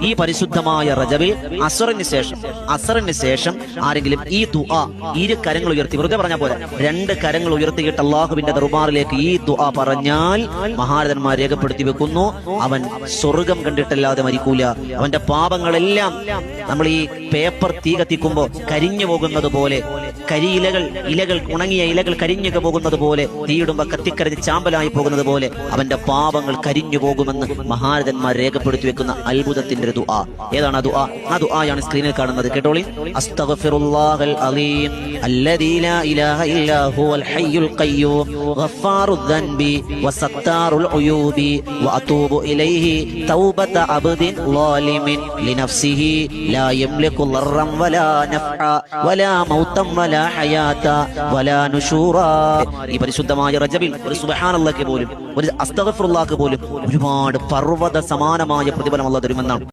ഈ പരിശുദ്ധമായ റജബിൽ അസറിന് ശേഷം ആരെങ്കിലും ഈ ദുആ ഇരു കരങ്ങൾ ഉയർത്തി, വെറുതെ പറഞ്ഞാൽ പോലെ 2 കരങ്ങൾ ഉയർത്തിയിട്ട് അള്ളാഹുവിന്റെ ദർബാറിലേക്ക് ഈ ദുആ പറഞ്ഞാൽ മഹാരഥന്മാർ രേഖപ്പെടുത്തി വെക്കുന്നു, അവൻ സ്വർഗം കണ്ടിട്ടല്ലാതെ മരിക്കൂല. അവന്റെ പാപങ്ങളെല്ലാം നമ്മൾ ഈ പേപ്പർ തീ കത്തിക്കുമ്പോ കരിഞ്ഞു പോകുന്നത് പോലെ, ഇലകൾ ഉണങ്ങിയ ഇലകൾ കരിഞ്ഞു പോകുന്നത് പോലെ, തീയിടുമ്പോ കത്തിക്കരഞ്ഞ് ചാമ്പലായി പോകുന്നത് പോലെ അവന്റെ പാപങ്ങൾ കരിഞ്ഞു പോകുമെന്ന് മഹാരഥന്മാർ രേഖപ്പെടുത്തി വെക്കുന്ന അത്ഭുതത്തിന്റെ ഒരു ദുആ. ഏതാണ് ആ ദുആയാണ് സ്ക്രീനിൽ കാണുന്നത്. കേട്ടോളി. അസ്തഗ്ഫിറുല്ലാഹൽ അലീം അല്ലദീ ലാ ഇലാഹ ഇല്ലാ ഹുവൽ ഹയ്യുൽ ഖയ്യൂം ഗഫാറുദ് ദൻബി വസത്താറുൽ ഉയൂബി വഅതൂബു ഇലൈഹി തൗബത അബ്ദിൻ ളാലിമിൻ ലിനഫ്സിഹി ലാ യംലികു ളർറൻ വലാ നഫ്അ വലാ മൗതൻ വലാ ഹയാത വലാ നുശൂറാ. ഈ പരിശുദ്ധമായ റജബിൽ ഒരു സുബ്ഹാനല്ലാഹ്ക്ക് പോലും, ഒരു അസ്തഗ്ഫിറുല്ലാഹ്ക്ക് പോലും ഒരുപാട് പർവ്വത സമാനമായ പ്രതിഫലം അല്ലാഹു തരുമെന്നാണ്.